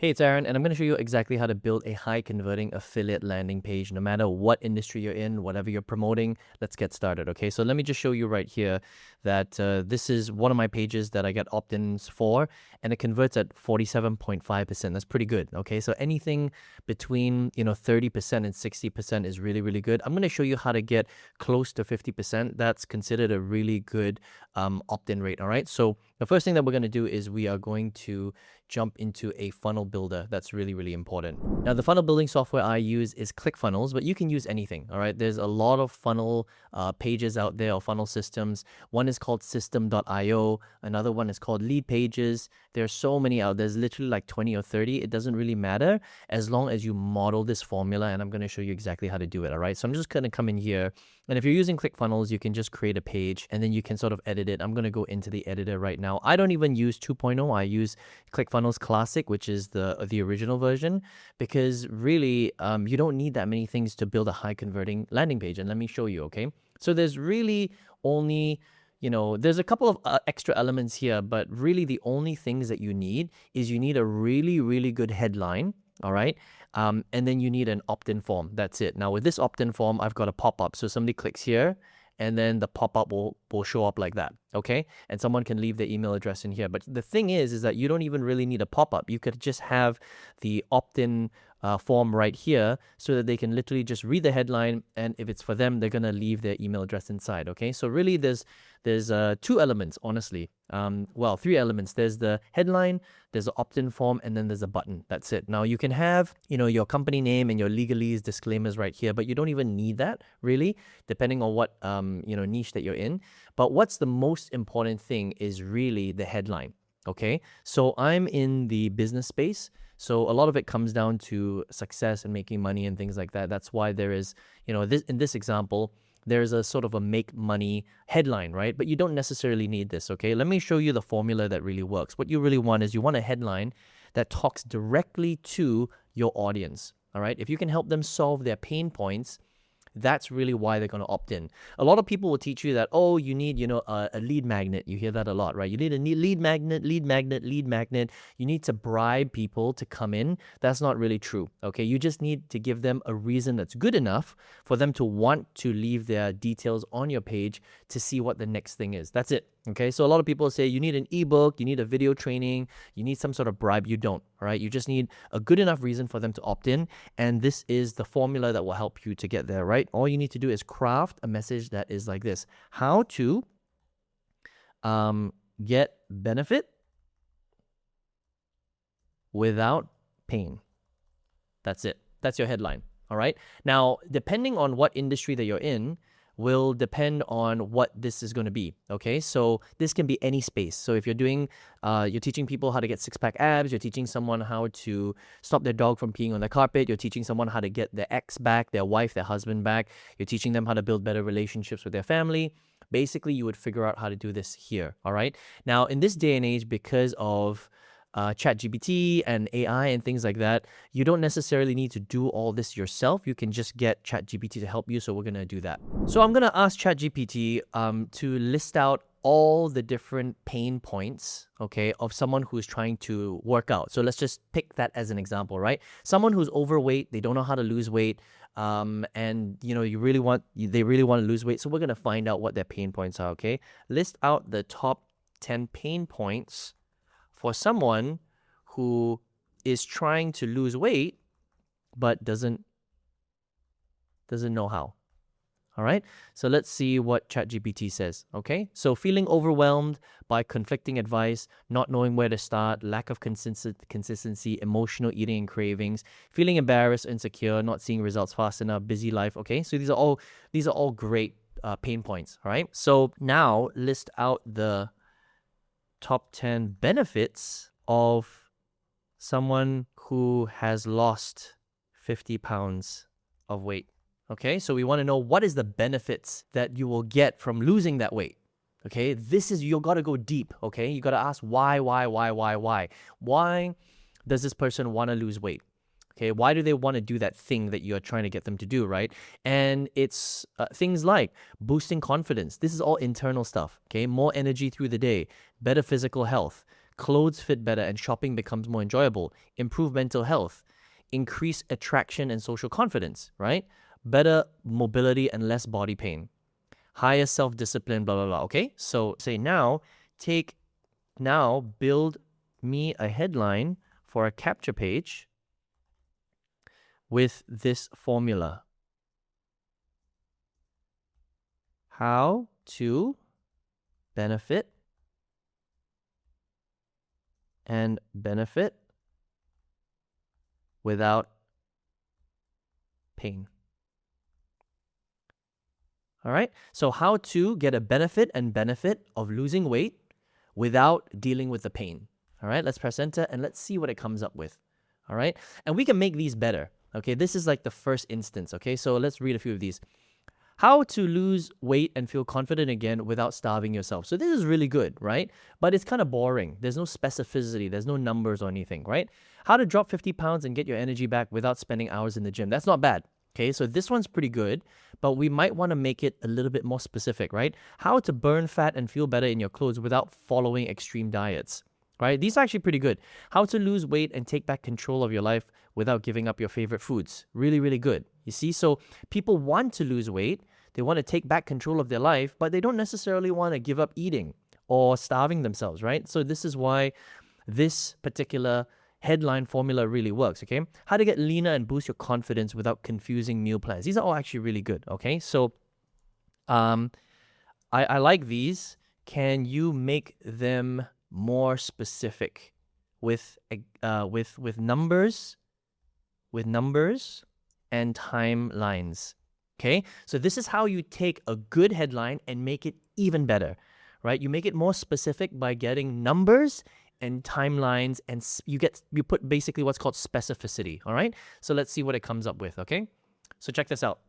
Hey, it's Aaron, and I'm going to show you exactly how to build a high converting affiliate landing page, no matter what industry you're in, whatever you're promoting. Let's get started, okay? So let me just show you right here that this is one of my pages that I get opt-ins for, and it converts at 47.5%. That's pretty good, okay? So anything between, 30% and 60% is really, really good. I'm going to show you how to get close to 50%. That's considered a really good opt-in rate, all right? So the first thing that we're going to do is we are going to jump into a funnel builder. That's really, really important. Now, the funnel building software I use is ClickFunnels, but you can use anything, all right? There's a lot of funnel pages out there or funnel systems. One is called system.io. Another one is called Lead Pages. There's so many out. There's literally like 20 or 30. It doesn't really matter as long as you model this formula, and I'm going to show you exactly how to do it, all right? So I'm just going to come in here, and if you're using ClickFunnels, you can just create a page, and then you can sort of edit it. I'm going to go into the editor right now. I don't even use 2.0. I use ClickFunnels Classic, which is the original version, because really you don't need that many things to build a high converting landing page. And let me show you, okay? So there's really only, there's a couple of extra elements here, but really the only things that you need is you need a really, really good headline, all right? And then you need an opt-in form. That's it. Now with this opt-in form, I've got a pop-up. So somebody clicks here, and then the pop-up will show up like that, okay? And someone can leave their email address in here. But the thing is that you don't even really need a pop-up. You could just have the opt-in form right here so that they can literally just read the headline, and if it's for them, they're gonna leave their email address inside, okay? So really there's two elements, honestly. Well, three elements. There's the headline, there's the opt-in form, and then there's a button. That's it. Now you can have, your company name and your legalese disclaimers right here, but you don't even need that really, depending on what, niche that you're in. But what's the most important thing is really the headline, okay? So I'm in the business space. So a lot of it comes down to success and making money and things like that. That's why there is, in this example, there's a sort of a make money headline, right? But you don't necessarily need this, okay? Let me show you the formula that really works. What you really want is you want a headline that talks directly to your audience, all right? If you can help them solve their pain points, that's really why they're going to opt in. A lot of people will teach you that, oh, you need, a lead magnet. You hear that a lot, right? You need a lead magnet. You need to bribe people to come in. That's not really true, okay? You just need to give them a reason that's good enough for them to want to leave their details on your page to see what the next thing is. That's it, okay? So a lot of people say you need an ebook, you need a video training, you need some sort of bribe. You don't, all right? You just need a good enough reason for them to opt in, and this is the formula that will help you to get there, right? All you need to do is craft a message that is like this: how to get benefit without pain. That's it. That's your headline, all right? Now, depending on what industry that you're in, will depend on what this is going to be, okay? So this can be any space. So if you're doing, you're teaching people how to get six-pack abs, you're teaching someone how to stop their dog from peeing on the carpet, you're teaching someone how to get their ex back, their wife, their husband back, you're teaching them how to build better relationships with their family. Basically, you would figure out how to do this here, all right? Now, in this day and age, because of ChatGPT and AI and things like that, you don't necessarily need to do all this yourself. You can just get ChatGPT to help you. So we're going to do that. So I'm going to ask ChatGPT to list out all the different pain points, okay, of someone who's trying to work out. So let's just pick that as an example, right? Someone who's overweight, they don't know how to lose weight, and they really want to lose weight. So we're going to find out what their pain points are, okay? List out the top 10 pain points for someone who is trying to lose weight but doesn't know how. All right, so let's see what ChatGPT says, okay? So feeling overwhelmed by conflicting advice, not knowing where to start, lack of consistency, emotional eating and cravings, feeling embarrassed, insecure, not seeing results fast enough, busy life, okay? So these are all great pain points, all right? So now list out the top 10 benefits of someone who has lost 50 pounds of weight. Okay, so we want to know what is the benefits that you will get from losing that weight. Okay, you got to go deep. Okay, you got to ask why? Why does this person want to lose weight? Okay, why do they want to do that thing that you're trying to get them to do, right? And it's things like boosting confidence. This is all internal stuff, okay? More energy through the day, better physical health, clothes fit better and shopping becomes more enjoyable, improve mental health, increase attraction and social confidence, right? Better mobility and less body pain, higher self-discipline, blah, blah, blah, okay? So say now build me a headline for a capture page with this formula. How to benefit and benefit without pain. All right, so how to get a benefit of losing weight without dealing with the pain. All right, let's press enter and let's see what it comes up with. All right, and we can make these better. Okay, this is like the first instance. Okay, so let's read a few of these. How to lose weight and feel confident again without starving yourself. So this is really good, right? But it's kind of boring. There's no specificity. There's no numbers or anything, right? How to drop 50 pounds and get your energy back without spending hours in the gym. That's not bad. Okay, so this one's pretty good, but we might want to make it a little bit more specific, right? How to burn fat and feel better in your clothes without following extreme diets, right? These are actually pretty good. How to lose weight and take back control of your life without giving up your favorite foods. Really, really good. You see, so people want to lose weight. They want to take back control of their life, but they don't necessarily want to give up eating or starving themselves, right? So this is why this particular headline formula really works, okay? How to get leaner and boost your confidence without confusing meal plans. These are all actually really good, okay? So I like these. Can you make them more specific with numbers and timelines? Okay, so this is how you take a good headline and make it even better, right? You make it more specific by getting numbers and timelines, and you put basically what's called specificity. All right, so let's see what it comes up with. Okay, so check this out.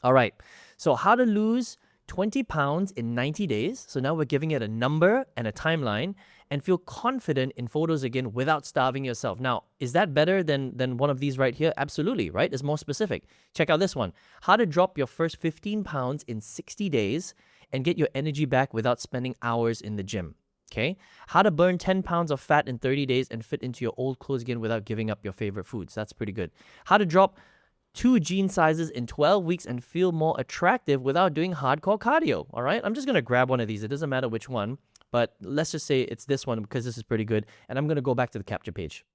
All right, so how to lose 20 pounds in 90 days. So now we're giving it a number and a timeline, and feel confident in photos again without starving yourself. Now, is that better than one of these right here? Absolutely, right? It's more specific. Check out this one. How to drop your first 15 pounds in 60 days and get your energy back without spending hours in the gym. Okay? How to burn 10 pounds of fat in 30 days and fit into your old clothes again without giving up your favorite foods. That's pretty good. How to drop 2 jean sizes in 12 weeks and feel more attractive without doing hardcore cardio. All right? I'm just going to grab one of these. It doesn't matter which one, but let's just say it's this one because this is pretty good. And I'm going to go back to the capture page.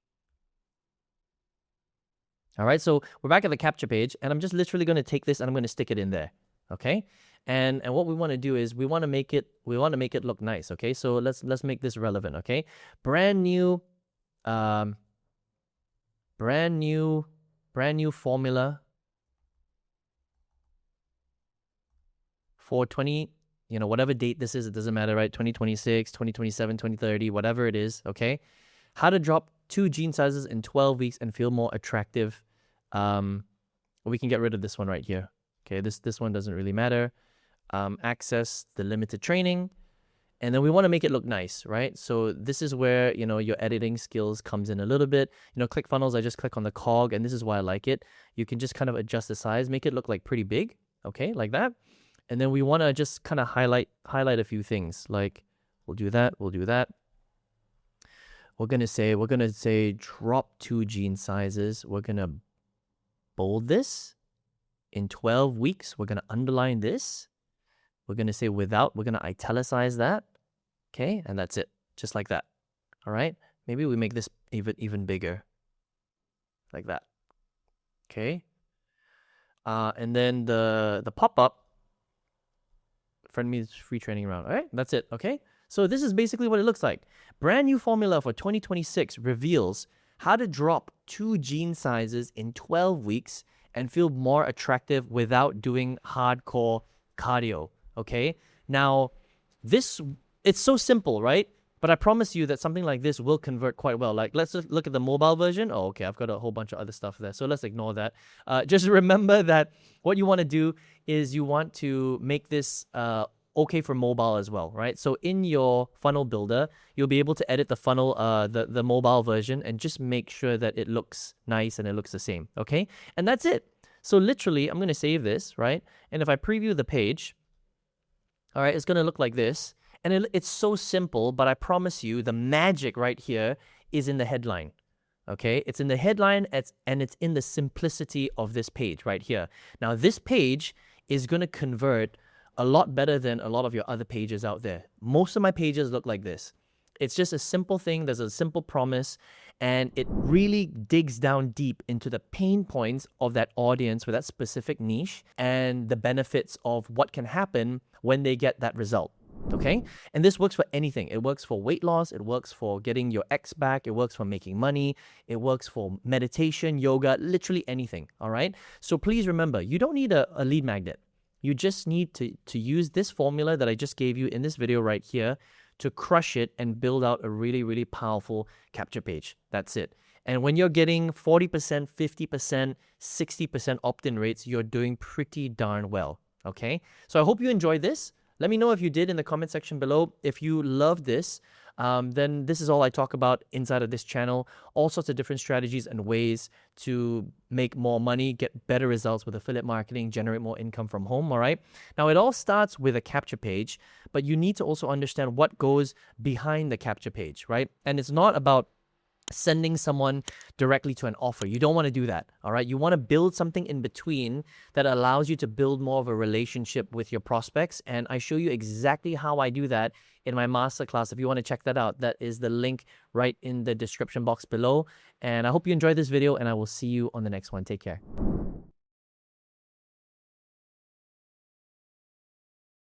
All right, so we're back at the capture page, and I'm just literally going to take this and I'm going to stick it in there. Okay? And what we want to do is we want to make it look nice. Okay? So let's make this relevant. Okay? Brand new formula for 20, whatever date this is, it doesn't matter, right? 2026, 2027, 2030, whatever it is, okay? How to drop 2 jean sizes in 12 weeks and feel more attractive. We can get rid of this one right here. Okay, this one doesn't really matter. Access the limited training. And then we want to make it look nice, right? So this is where, your editing skills comes in a little bit. ClickFunnels, I just click on the cog, and this is why I like it. You can just kind of adjust the size, make it look like pretty big, okay, like that. And then we want to just kind of highlight a few things. Like, we'll do that. We're going to say drop 2 jean sizes. We're going to bold this. In 12 weeks, we're going to underline this. We're going to say without, we're going to italicize that. Okay, and that's it. Just like that. All right? Maybe we make this even bigger. Like that. Okay? And then the pop-up, friend me free training round. All right? That's it. Okay? So this is basically what it looks like. Brand new formula for 2026 reveals how to drop 2 jean sizes in 12 weeks and feel more attractive without doing hardcore cardio. Okay? Now, it's so simple, right? But I promise you that something like this will convert quite well. Like, let's just look at the mobile version. Oh, okay, I've got a whole bunch of other stuff there. So let's ignore that. Just remember that what you want to do is you want to make this okay for mobile as well, right? So in your funnel builder, you'll be able to edit the funnel, the mobile version, and just make sure that it looks nice and it looks the same, okay? And that's it. So literally, I'm going to save this, right? And if I preview the page, all right, it's going to look like this. And it's so simple, but I promise you the magic right here is in the headline. Okay, it's in the headline, and it's in the simplicity of this page right here. Now, this page is going to convert a lot better than a lot of your other pages out there. Most of my pages look like this. It's just a simple thing. There's a simple promise, and it really digs down deep into the pain points of that audience with that specific niche and the benefits of what can happen when they get that result. Okay, and this works for anything. It works for weight loss, it works for getting your ex back, it works for making money, it works for meditation, yoga, literally anything. All right, so please remember, you don't need a lead magnet. You just need to use this formula that I just gave you in this video right here to crush it and build out a really, really powerful capture page. That's it. And when you're getting 40%, 50%, 60% opt-in rates, you're doing pretty darn well. Okay, so I hope you enjoyed this. Let me know if you did in the comment section below. If you love this, then this is all I talk about inside of this channel. All sorts of different strategies and ways to make more money, get better results with affiliate marketing, generate more income from home, all right? Now, it all starts with a capture page, but you need to also understand what goes behind the capture page, right? And it's not about sending someone directly to an offer. You don't want to do that, all right? You want to build something in between that allows you to build more of a relationship with your prospects, and I show you exactly how I do that in my masterclass. If you want to check that out, that is the link right in the description box below, and I hope you enjoyed this video, and I will see you on the next one. Take care.